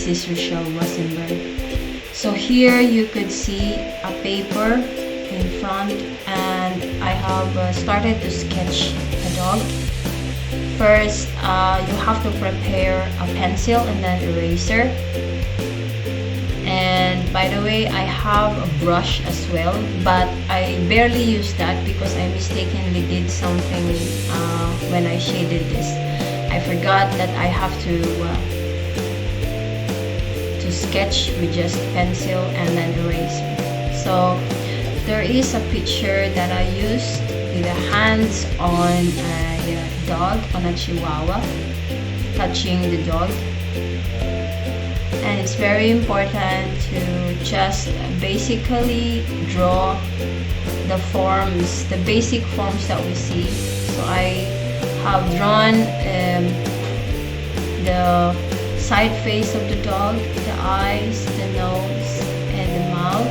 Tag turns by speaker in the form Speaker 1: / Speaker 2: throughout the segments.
Speaker 1: This is Rochelle Rosenberg. So here you could see a paper in front, and I have started to sketch the dog. First, you have to prepare a pencil and then eraser. And by the way, I have a brush as well, but I barely use that because I mistakenly did something when I shaded this. I forgot that I have to sketch with just pencil and then eraser. So there is a picture that I used with the hands on a dog, on a chihuahua, touching the dog. And it's very important to just basically draw the forms, the basic forms that we see. So I have drawn the side face of the dog, the eyes, the nose, and the mouth.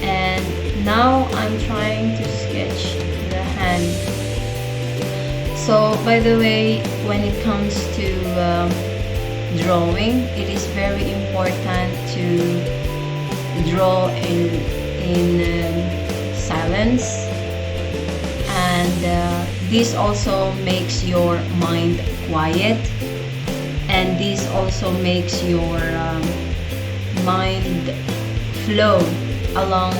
Speaker 1: And now I'm trying to sketch the hand. So by the way, when it comes to drawing, it is very important to draw in silence, and this also makes your mind quiet, and this also makes your mind flow along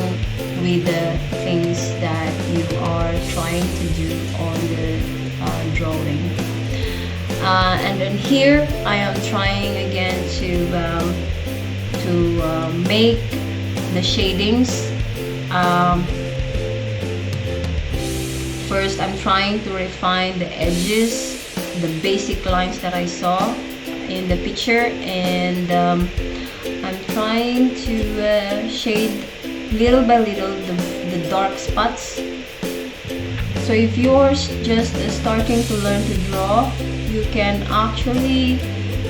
Speaker 1: with the things that you are trying to do on the drawing. And then here I am trying again to make the shadings. First, I'm trying to refine the edges, the basic lines that I saw in the picture, and I'm trying to shade little by little the dark spots. So if you're just starting to learn to draw, you can actually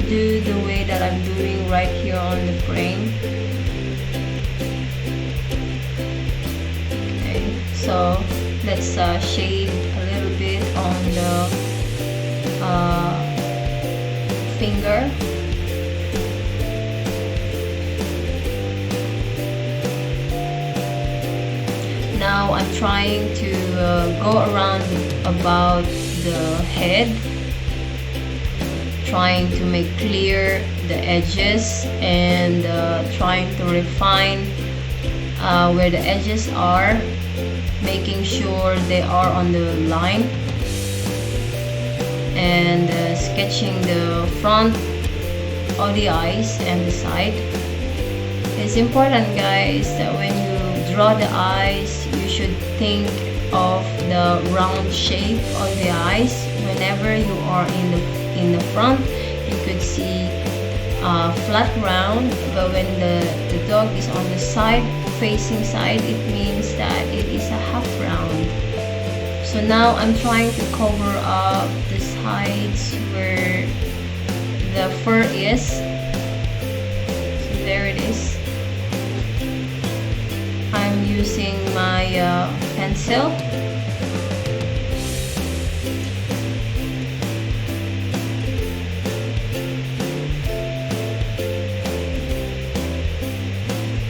Speaker 1: do the way that I'm doing right here on the frame. Okay, so let's shade a little bit on the finger. Now I'm trying to go around about the head, trying to make clear the edges, and trying to refine where the edges are, making sure they are on the line, and sketching the front of the eyes and the side. It's important, guys, that when you draw the eyes, you should think of the round shape of the eyes. Whenever you are in the front, you could see flat round, but when the dog is on the side, facing side, it means that it is a half round. So now I'm trying to cover up the sides where the fur is. So there it is. I'm using my pencil.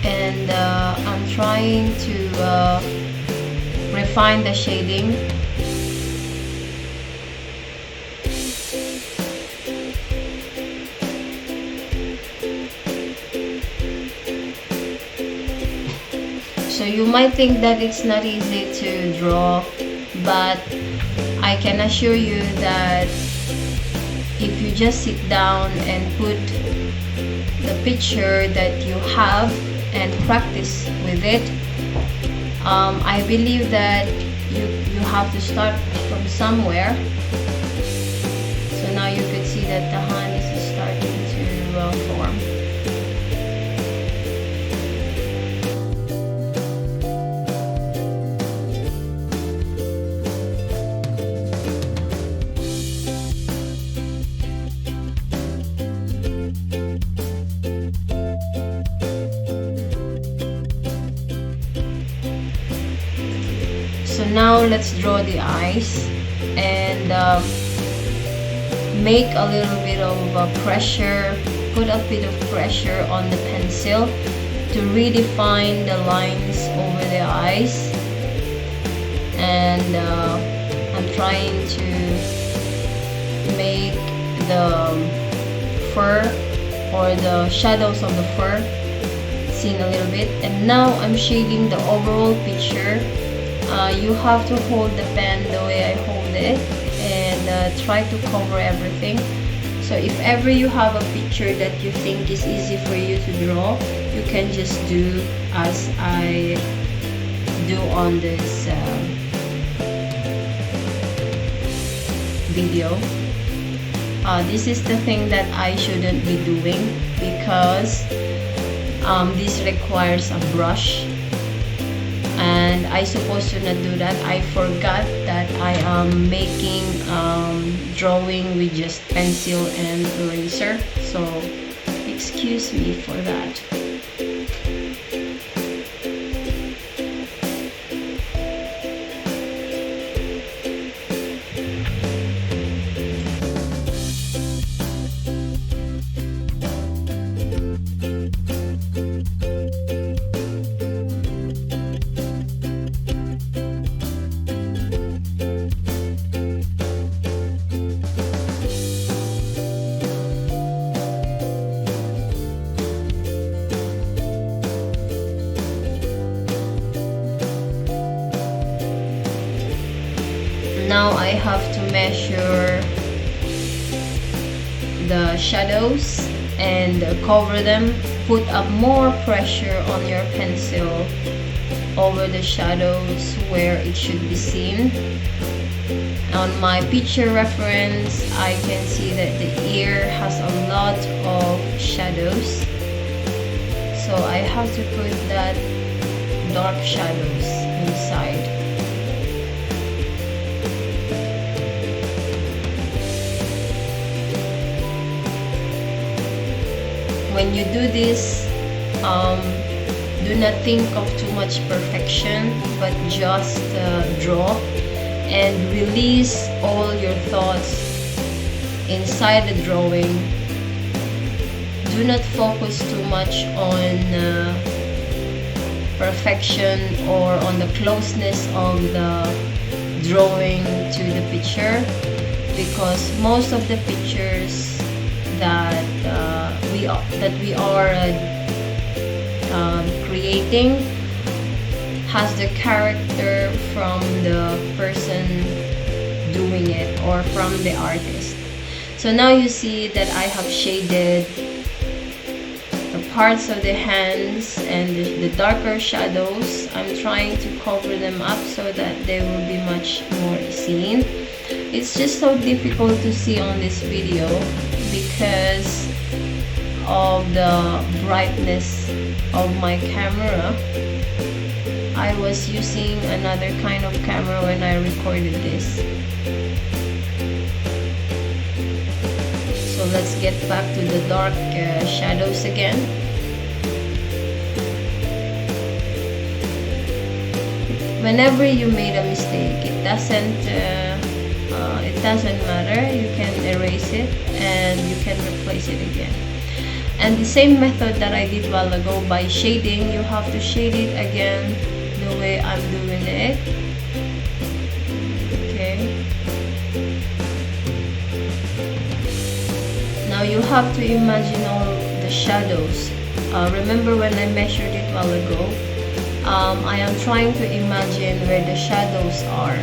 Speaker 1: And I'm trying to refine the shading. So you might think that it's not easy to draw, but I can assure you that if you just sit down and put the picture that you have and practice with it, I believe that you have to start from somewhere. So now you can see that the hand is starting to form. So now let's draw the eyes and make a little bit of pressure put a bit of pressure on the pencil to redefine the lines over the eyes. And I'm trying to make the fur or the shadows of the fur seen a little bit. And now I'm shading the overall picture. You have to hold the pen the way I hold it and try to cover everything. So if ever you have a picture that you think is easy for you to draw, you can just do as I do on this video. This is the thing that I shouldn't be doing because this requires a brush, and I supposed to not do that. I forgot that I am making drawing with just pencil and eraser, so excuse me for that. Now I have to measure the shadows and cover them. Put up more pressure on your pencil over the shadows where it should be seen. On my picture reference, I can see that the ear has a lot of shadows, so I have to put that dark shadows inside. When you do this, do not think of too much perfection, but just draw and release all your thoughts inside the drawing. Do not focus too much on perfection or on the closeness of the drawing to the picture, because most of the pictures that we are creating has the character from the person doing it or from the artist. So now you see that I have shaded the parts of the hands and the darker shadows. I'm trying to cover them up so that they will be much more seen. It's just so difficult to see on this video because of the brightness of my camera. I was using another kind of camera when I recorded this. So let's get back to the dark shadows again. Whenever you made a mistake, it doesn't matter. You can erase it and you can replace it again. And the same method that I did a while ago, by shading, you have to shade it again the way I'm doing it. Okay. Now you have to imagine all the shadows. Remember when I measured it a while ago? I am trying to imagine where the shadows are.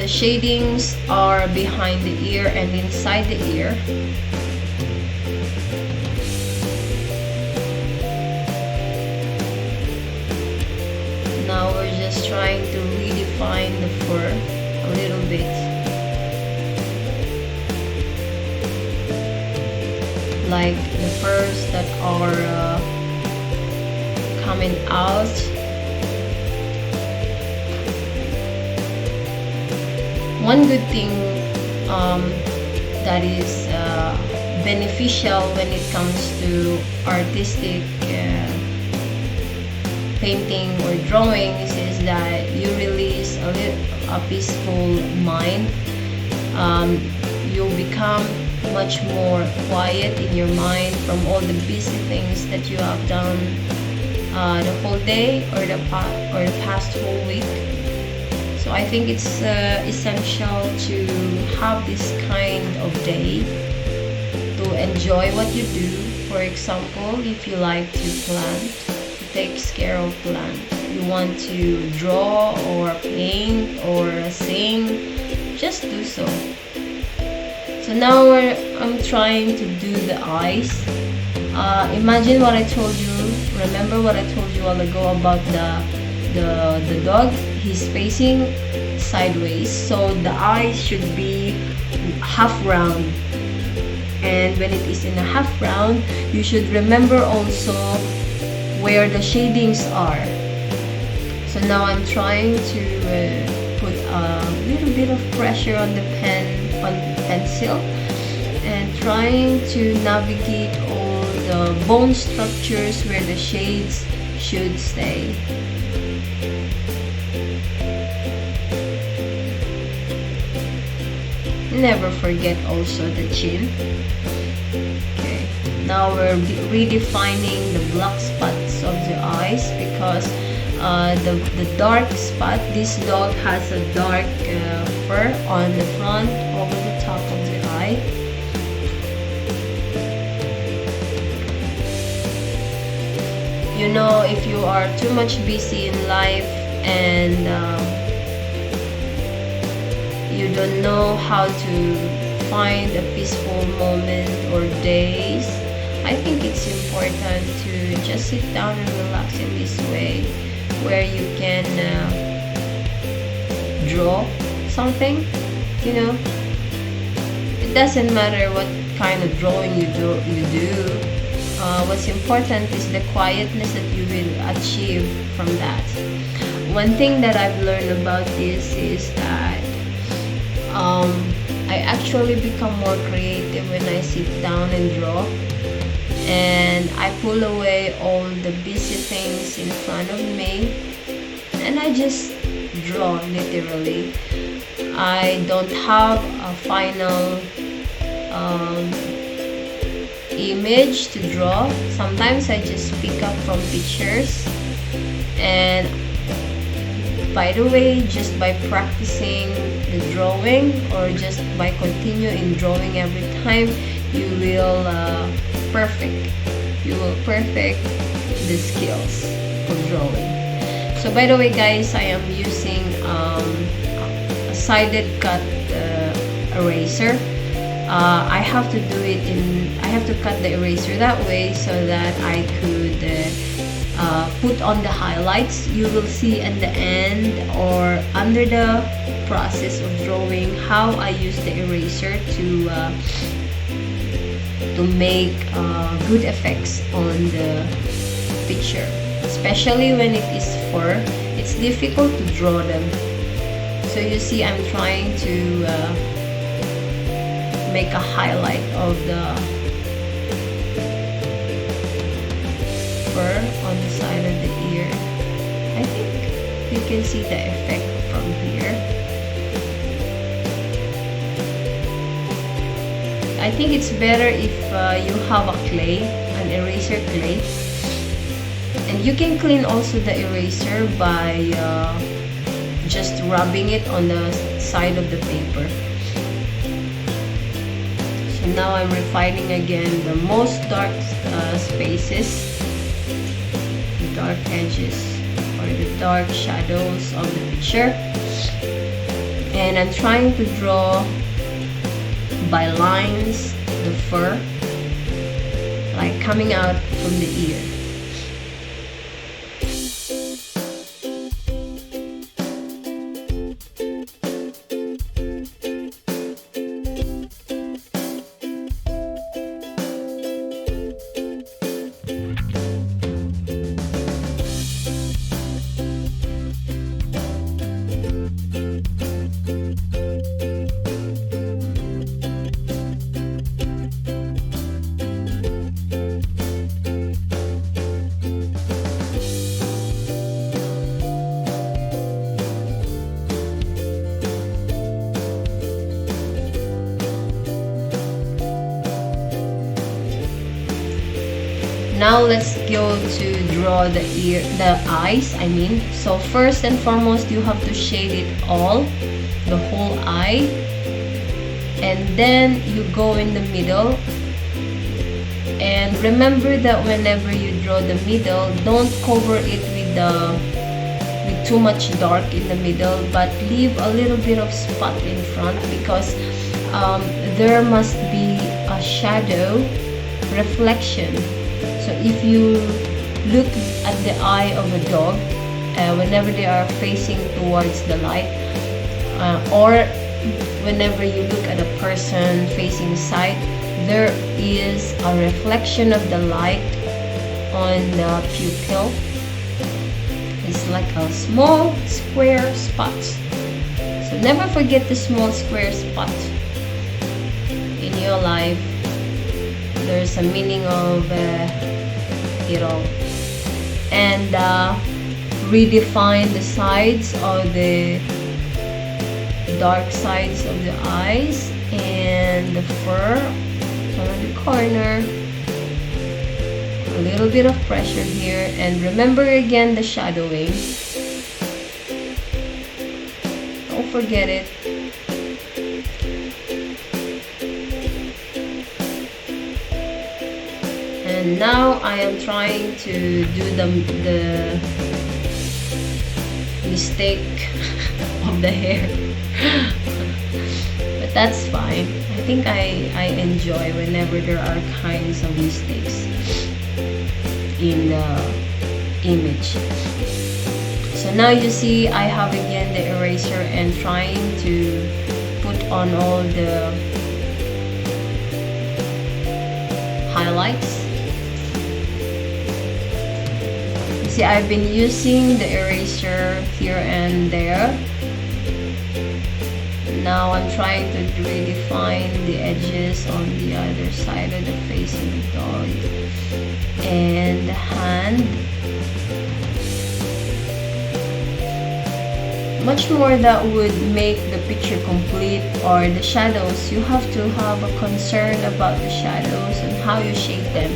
Speaker 1: the shadings are behind the ear and inside the ear. Now we're just trying to redefine the fur a little bit. Like the furs that are coming out. One good thing that is beneficial when it comes to artistic painting or drawings is that you release a peaceful mind. You'll become much more quiet in your mind from all the busy things that you have done the whole day or the past whole week. So I think it's essential to have this kind of day to enjoy what you do. For example, if you like to plant, takes care of plant, you want to draw or paint or sing, just do so. So now I'm trying to do the eyes. Imagine what I told you. Remember what I told you a while ago about the dog? He's facing sideways, so the eyes should be half round. And when it is in a half round, you should remember also where the shadings are. So now I'm trying to put a little bit of pressure on the pencil and trying to navigate all the bone structures where the shades should stay. Never forget also the chin. Okay, now we're redefining the black spots of the eyes because the dark spot, this dog has a dark fur on the front over the top of the eye. You know, if you are too much busy in life and you don't know how to find a peaceful moment or days, I think it's important to just sit down and relax in this way where you can draw something. You know, it doesn't matter what kind of drawing you do. What's important is the quietness that you will achieve from that. One thing that I've learned about this is that I actually become more creative when I sit down and draw, and I pull away all the busy things in front of me and I just draw, literally. I don't have a final image to draw. Sometimes I just pick up from pictures, and by the way, just by practicing the drawing or just by continuing drawing every time, you will perfect the skills of drawing. So by the way guys, I am using a sided cut eraser. I have to do it I have to cut the eraser that way so that I could put on the highlights. You will see at the end or under the process of drawing how I use the eraser to make good effects on the picture, especially when it is fur. It's difficult to draw them. So you see, I'm trying to make a highlight of the fur on the side of the ear. I think you can see the effect from here. I think it's better if you have a clay, an eraser clay, and you can clean also the eraser by just rubbing it on the side of the paper. So now I'm refining again the most dark spaces, the dark edges or the dark shadows of the picture. And I'm trying to draw by lines the fur, like coming out from the ear. Now let's go to draw the eyes, I mean. So first and foremost, you have to shade it all, the whole eye. And then you go in the middle. And remember that whenever you draw the middle, don't cover it with too much dark in the middle, but leave a little bit of spot in front, because there must be a shadow reflection. So if you look at the eye of a dog, whenever they are facing towards the light, or whenever you look at a person facing side, there is a reflection of the light on the pupil. It's like a small square spot. So never forget the small square spot in your life. There's a meaning of it all. And redefine the sides of the dark sides of the eyes and the fur on the corner. A little bit of pressure here, and remember again the shadowing. Don't forget it. And now I am trying to do the mistake of the hair. But that's fine. I think I enjoy whenever there are kinds of mistakes in the image. So now you see I have again the eraser and trying to put on all the highlights. See, I've been using the eraser here and there. Now I'm trying to redefine the edges on the other side of the face of the dog and the hand. Much more that would make the picture complete, or the shadows. You have to have a concern about the shadows and how you shape them.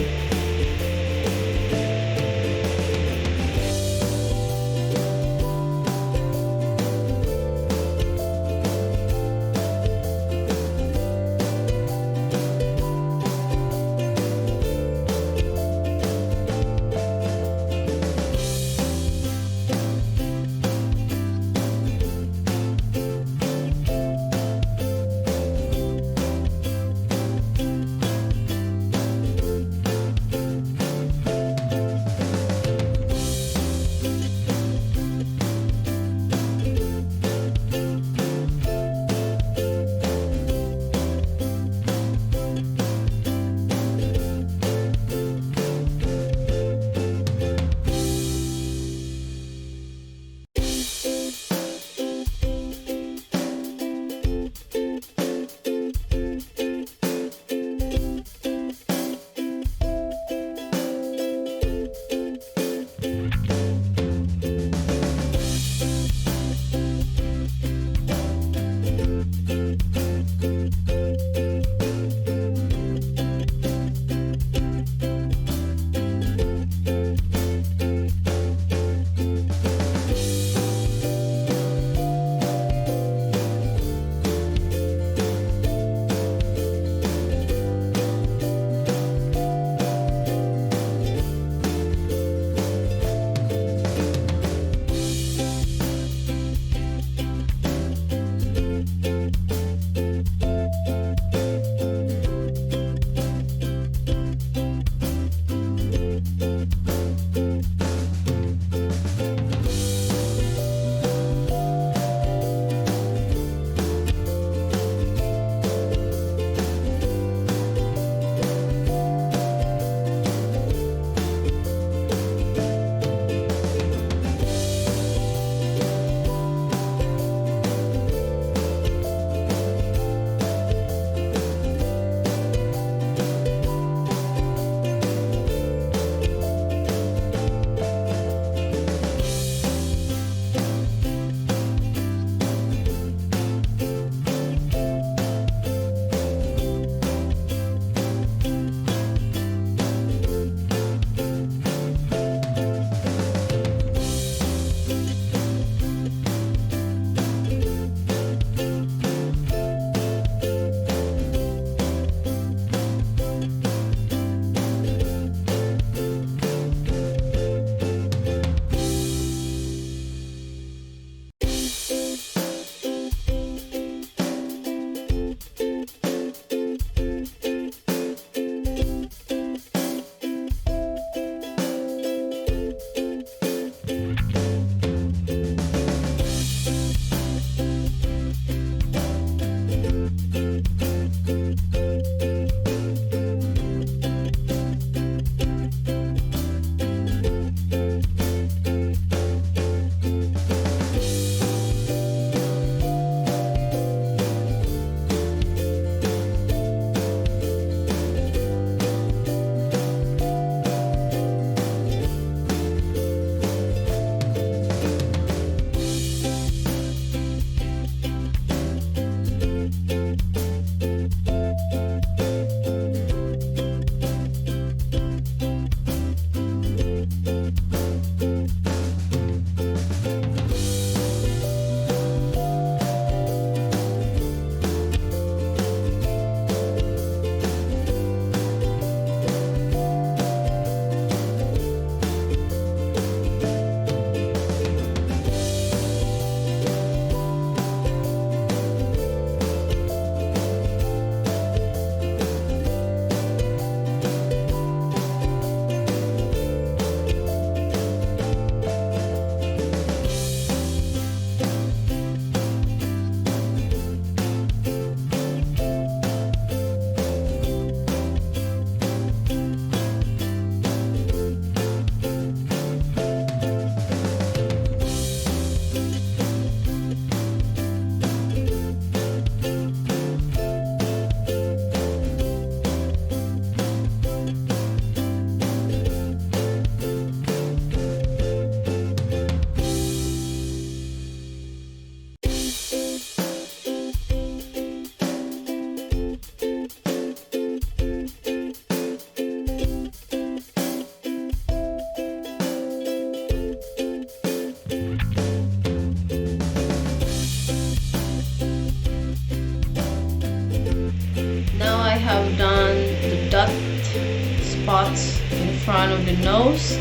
Speaker 1: front of the nose.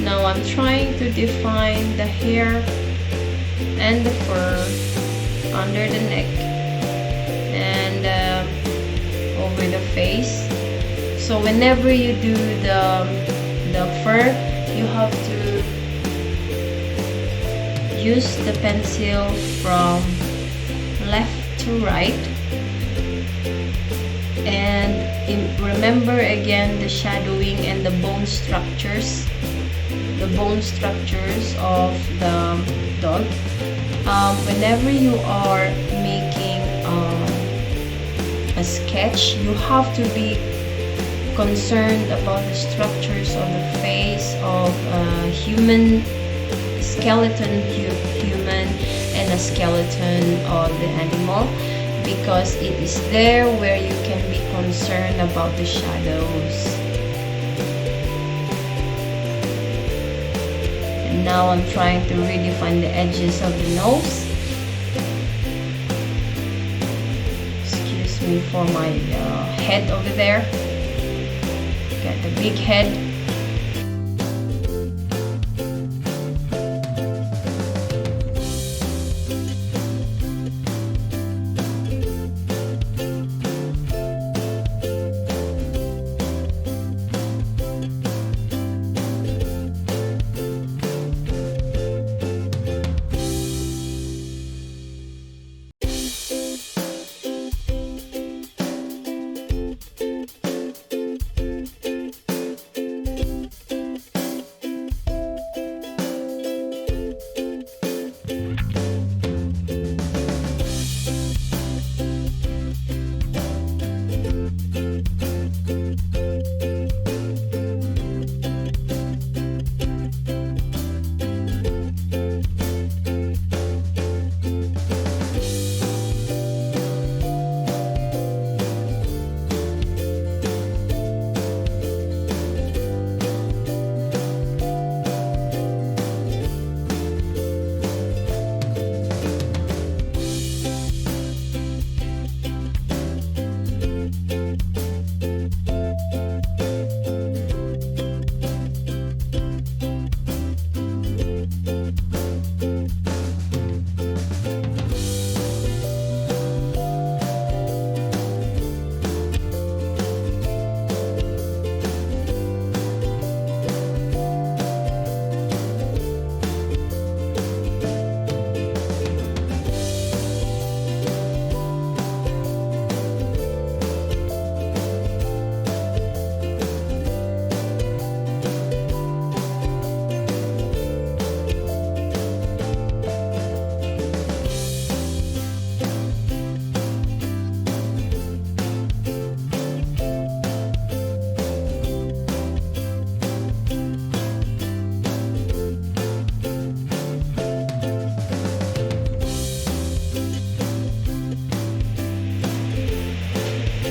Speaker 1: Now I'm trying to define the hair and the fur under the neck and over the face. So whenever you do the fur, you have to use the pencil from left to right, and remember again the shadowing and the bone structures of the dog. Whenever you are making a sketch, you have to be concerned about the structures of the face of a human skeleton, human, and a skeleton of the animal, because it is there where you can be concerned about the shadows. And now I'm trying to redefine the edges of the nose. Excuse me for my head over there. Got the big head.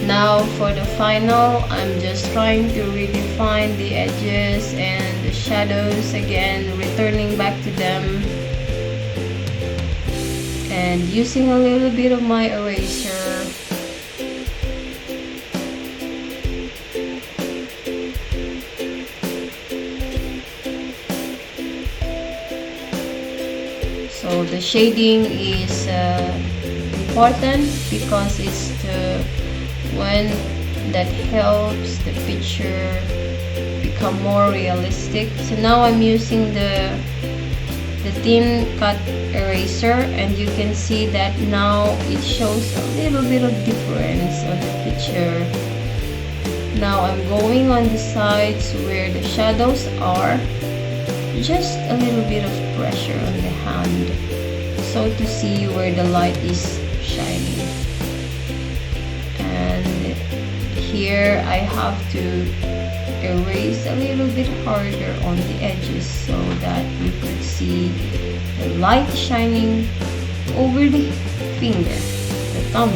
Speaker 1: Now for the final, I'm just trying to redefine the edges and the shadows again, returning back to them and using a little bit of my eraser. So the shading is important because it's the one that helps the picture become more realistic. So now I'm using the thin cut eraser, and you can see that now it shows a little bit of difference on the picture. Now I'm going on the sides where the shadows are, just a little bit of pressure on the hand, so to see where the light is shining. And here I have to erase a little bit harder on the edges so that you could see the light shining over the finger, the thumb.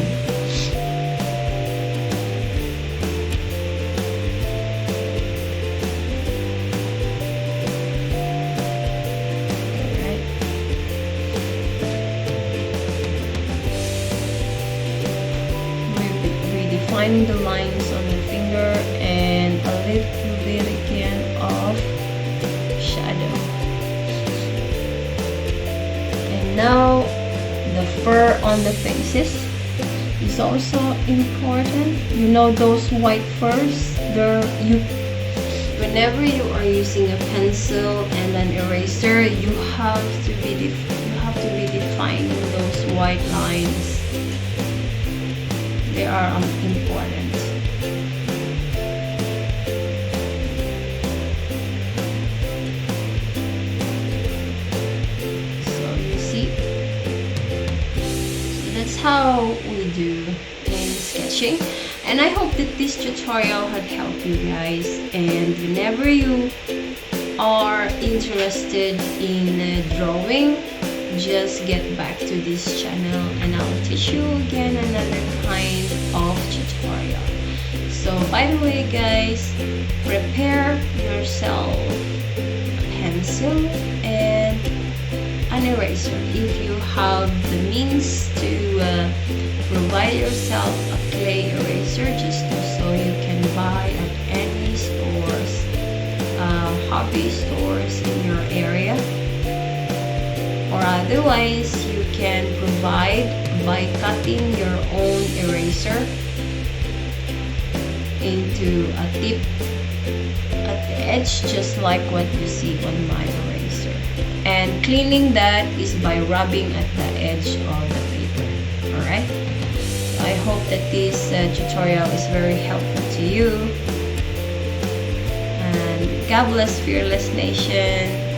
Speaker 1: Redefining the lines on the finger and a little bit again Now, the fur on the faces is also important. You know those white furs? Whenever you are using a pencil and an eraser, you have to be defining those white lines. They are important. So you see, so that's how we do in sketching. And I hope that this tutorial had helped you guys, and whenever you are interested in drawing, just get back to this channel and I'll teach you again another kind of tutorial. So by the way guys, prepare yourself a pencil and an eraser if you have the means to provide yourself a clay eraser. Just do so. You can buy at any stores, hobby stores in your area, or otherwise you can provide by cutting your own eraser into a tip at the edge, just like what you see on my eraser. And cleaning that is by rubbing at the edge of the paper. Alright? So I hope that this tutorial is very helpful to you. And God bless Fearless Nation.